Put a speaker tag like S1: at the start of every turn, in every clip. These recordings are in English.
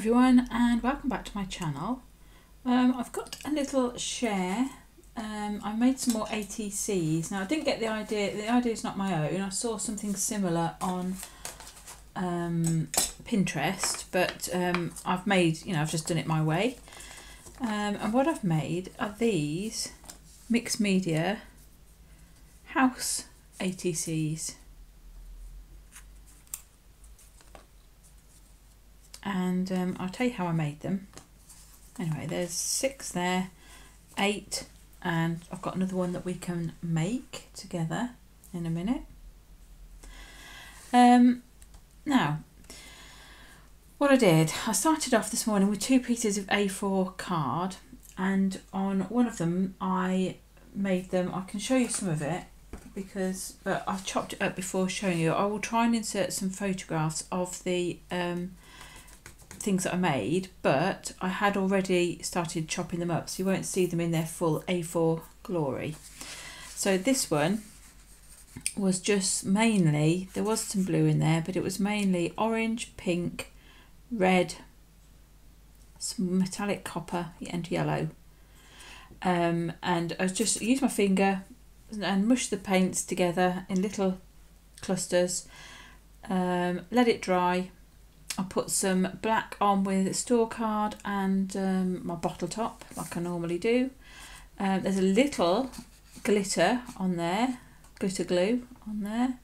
S1: everyone, and welcome back to my channel. I've got a little share. I made some more ATCs. Now I didn't get the idea is not my own. I saw something similar on Pinterest, but I've made, I've just done it my way. And what I've made are these mixed media house ATCs. And I'll tell you how I made them. Anyway, there's 6 there, 8, and I've got another one that we can make together in a minute. Now, what I started off this morning with 2 pieces of A4 card, and on one of them I made them, I can show you some of it but I've chopped it up before showing you. I will try and insert some photographs of the things that I made, but I had already started chopping them up, so you won't see them in their full A4 glory. So this one was just mainly, there was some blue in there, but it was mainly orange, pink, red, some metallic copper and yellow. And I just used my finger and mushed the paints together in little clusters, let it dry. I put some black on with store card and my bottle top, like I normally do. There's a little glitter on there, glitter glue on there.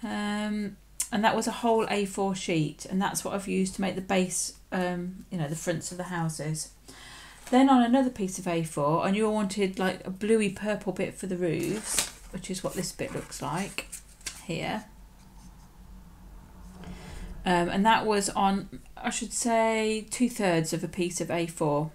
S1: And that was a whole A4 sheet, and that's what I've used to make the base, the fronts of the houses. Then on another piece of A4, I knew I wanted like a bluey purple bit for the roofs, which is what this bit looks like here. And that was on, I should say, 2/3 of a piece of A4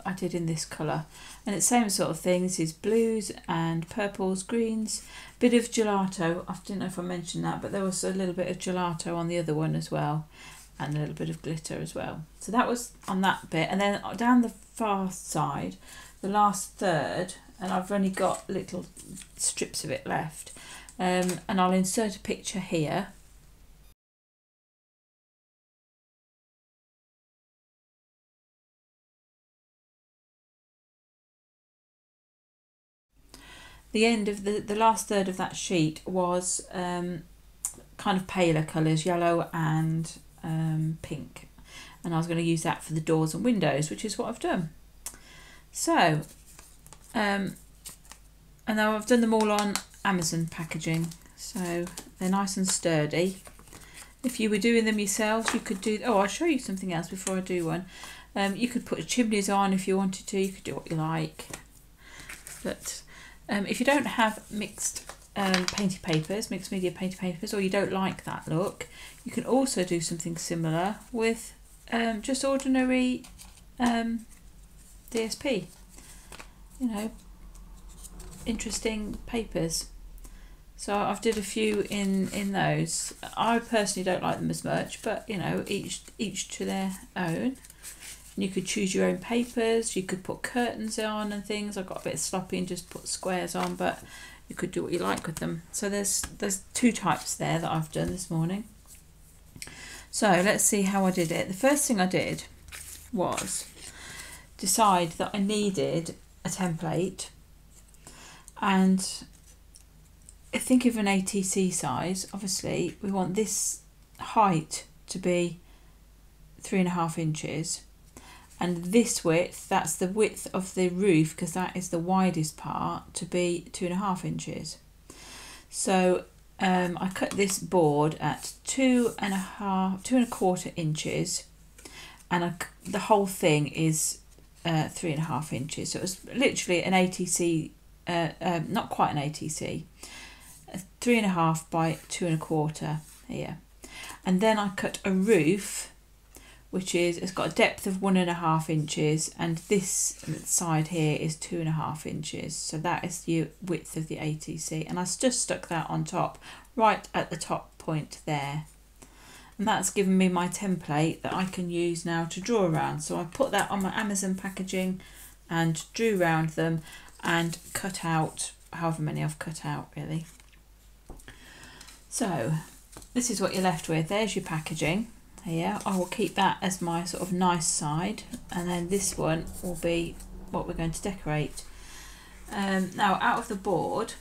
S1: I did in this colour. And it's the same sort of thing. This is blues and purples, greens, bit of gelato. I didn't know if I mentioned that, but there was a little bit of gelato on the other one as well, and a little bit of glitter as well. So that was on that bit. And then down the far side, the last third, and I've only got little strips of it left, and I'll insert a picture here. The end of the last third of that sheet was kind of paler colours, yellow and pink, and I was going to use that for the doors and windows, which is what I've done. So and now I've done them all on Amazon packaging, so they're nice and sturdy. If you were doing them yourselves, you could do, I'll show you something else before I do one. You could put chimneys on if you wanted to. You could do what you like, but if you don't have mixed mixed media painted papers, or you don't like that look, you can also do something similar with just ordinary DSP, interesting papers. So I've did a few in those. I personally don't like them as much, but each to their own. And you could choose your own papers, you could put curtains on and things. I got a bit sloppy and just put squares on, but you could do what you like with them. So there's 2 types there that I've done this morning. So let's see how I did it. The first thing I did was decide that I needed a template, and think of an ATC size. Obviously we want this height to be 3.5 inches. And this width, that's the width of the roof, because that is the widest part, to be 2.5 inches. So I cut this board at 2.25 inches, and the whole thing is 3.5 inches. So it was literally an ATC, not quite an ATC, 3.5 by 2.25 here. And then I cut a roof, which is, it's got a depth of 1.5 inches, and this side here is 2.5 inches. So that is the width of the ATC, and I just stuck that on top, right at the top point there. And that's given me my template that I can use now to draw around. So I put that on my Amazon packaging and drew around them and cut out however many I've cut out, really. So this is what you're left with. There's your packaging. here. I will keep that as my sort of nice side, and then this one will be what we're going to decorate. Now out of the board,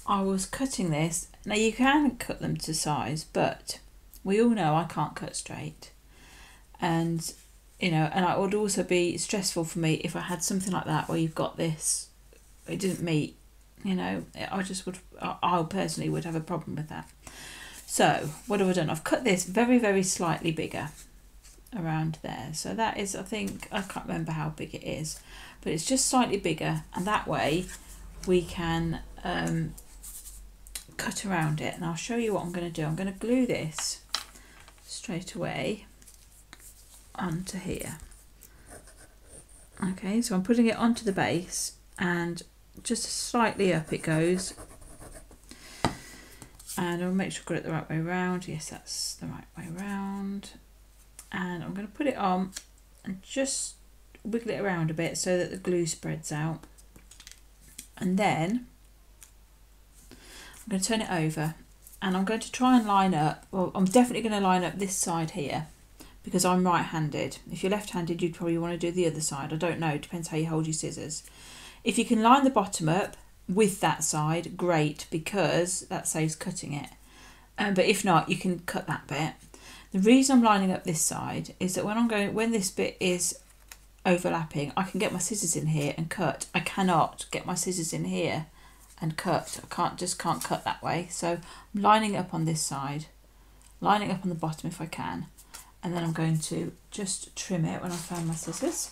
S1: I was cutting this. Now you can cut them to size, but we all know I can't cut straight, and you know, and it would also be stressful for me if I had something like that where you've got this, it didn't meet, you know, I personally would have a problem with that. So what have I done? I've cut this very, very slightly bigger around there. So that is, I think, I can't remember how big it is, but it's just slightly bigger, and that way we can cut around it. And I'll show you what I'm going to do. I'm going to glue this straight away onto here. Okay, so I'm putting it onto the base, and just slightly up it goes, and I'll make sure I've got it the right way around. Yes, that's the right way around. And I'm going to put it on and just wiggle it around a bit so that the glue spreads out, and then I'm going to turn it over, and I'm going to try and line up, well, I'm definitely going to line up this side here because I'm right-handed. If you're left-handed, you'd probably want to do the other side. I don't know, it depends how you hold your scissors. If you can line the bottom up with that side, great, because that saves cutting it. But if not, you can cut that bit. The reason I'm lining up this side is that when this bit is overlapping, I can get my scissors in here and cut. I cannot get my scissors in here and cut. I just can't cut that way. So I'm lining up on this side, lining up on the bottom if I can, and then I'm going to just trim it when I find my scissors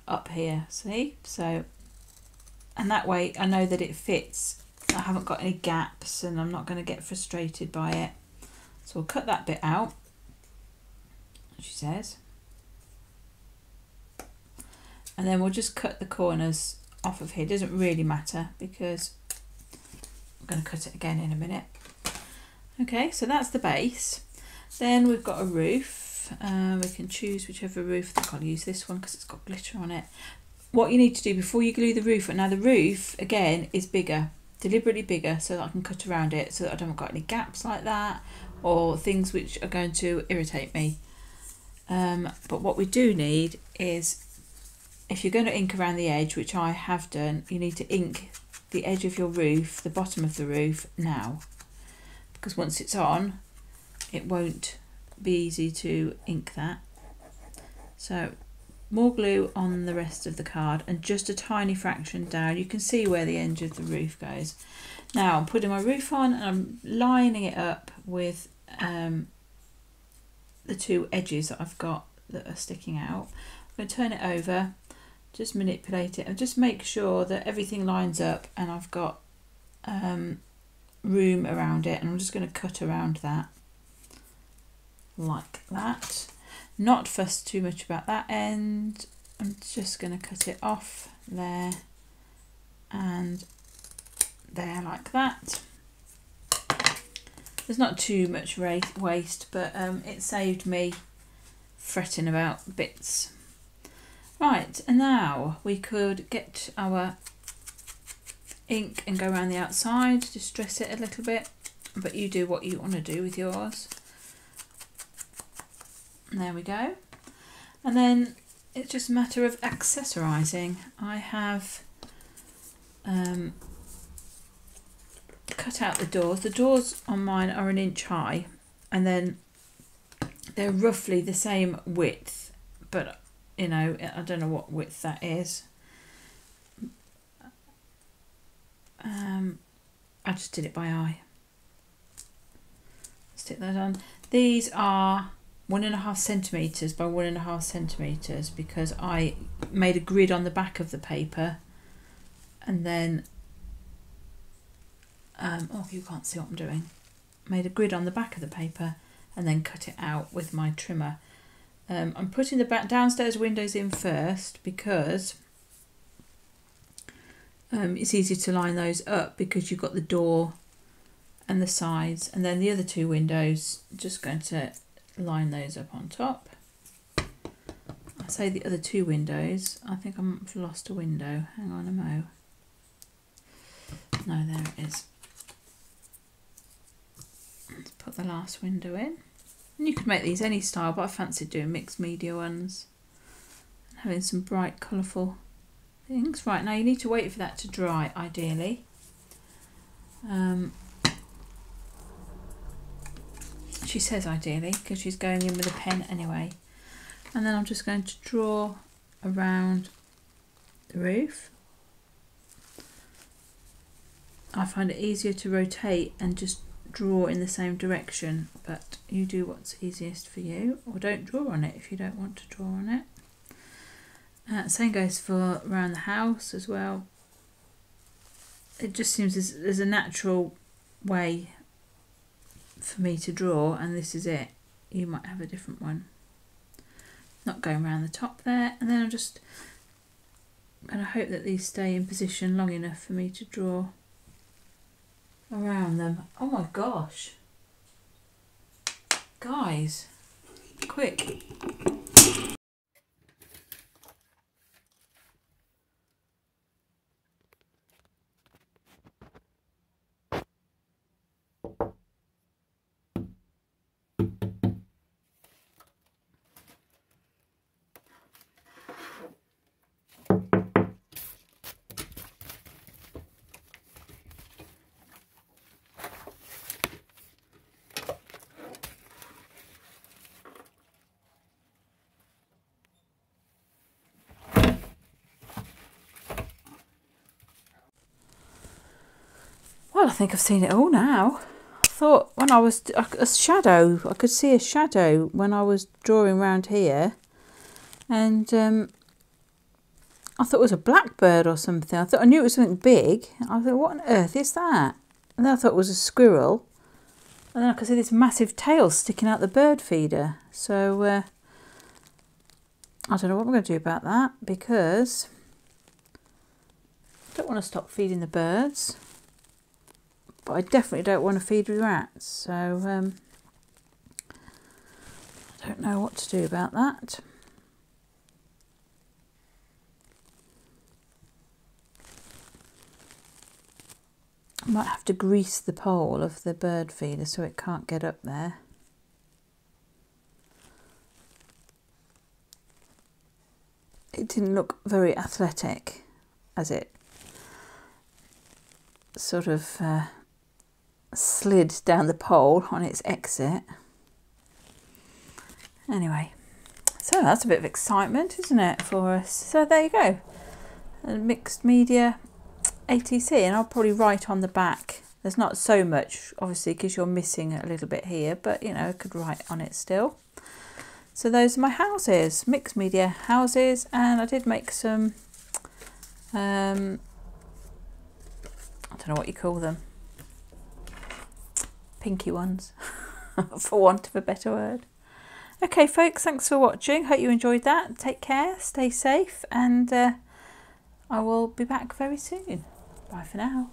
S1: up here, see? So, and that way I know that it fits. I haven't got any gaps and I'm not going to get frustrated by it. So we'll cut that bit out, she says, and then we'll just cut the corners off of here. It doesn't really matter because I'm going to cut it again in a minute. Okay, so that's the base. Then we've got a roof. We can choose whichever roof. I think I'll use this one because it's got glitter on it. What you need to do before you glue the roof, and now the roof again is bigger, deliberately bigger, so that I can cut around it so that I don't got any gaps like that or things which are going to irritate me. But what we do need is, if you're going to ink around the edge, which I have done, you need to ink the edge of your roof, the bottom of the roof now, because once it's on, it won't be easy to ink that. So more glue on the rest of the card and just a tiny fraction down. You can see where the edge of the roof goes. Now I'm putting my roof on and I'm lining it up with the two edges that I've got that are sticking out. I'm going to turn it over, just manipulate it and just make sure that everything lines up and I've got room around it, and I'm just going to cut around that like that. Not fussed too much about that end. I'm just going to cut it off there and there like that. There's not too much waste, but it saved me fretting about bits. Right, and now we could get our ink and go around the outside, just dress it a little bit, but you do what you want to do with yours. And there we go. And then it's just a matter of accessorizing. I have cut out the doors. The doors on mine are 1 inch high, and then they're roughly the same width, but you know, I don't know what width that is. I just did it by eye. Stick that on. These are 1.5 centimetres by 1.5 centimetres because I made a grid on the back of the paper, and then oh, you can't see what I'm doing. Made a grid on the back of the paper and then cut it out with my trimmer. I'm putting the downstairs windows in first because it's easier to line those up because you've got the door and the sides, and then the other two windows, just going to line those up on top. I say the other two windows, I think I've lost a window. Hang on a mo. No, there it is. Let's put the last window in. And you could make these any style, but I fancied doing mixed media ones. And having some bright, colourful things. Right, now you need to wait for that to dry, ideally. She says ideally, because she's going in with a pen anyway. And then I'm just going to draw around the roof. I find it easier to rotate and just draw in the same direction, but you do what's easiest for you, or don't draw on it if you don't want to draw on it. Same goes for around the house as well. It just seems there's a natural way for me to draw, and this is it. You might have a different one. Not going around the top there, and then I'm just going to hope that these stay in position long enough for me to draw around them. Oh my gosh, guys, quick. Well, I think I've seen it all now. I thought when I was a shadow, I could see a shadow when I was drawing around here, and I thought it was a blackbird or something. I knew it was something big. I thought, what on earth is that? And then I thought it was a squirrel, and then I could see this massive tail sticking out the bird feeder. So I don't know what I'm going to do about that, because I don't want to stop feeding the birds. But I definitely don't want to feed with rats, so I don't know what to do about that. I might have to grease the pole of the bird feeder so it can't get up there. It didn't look very athletic as it sort of slid down the pole on its exit. Anyway, so that's a bit of excitement, isn't it, for us? So there you go, a mixed media ATC, and I'll probably write on the back. There's not so much, obviously, because you're missing a little bit here, but you know, I could write on it still. So those are my houses, mixed media houses, and I did make some, I don't know what you call them, pinky ones, for want of a better word. Okay folks, thanks for watching. Hope you enjoyed that. Take care, stay safe, and I will be back very soon. Bye for now.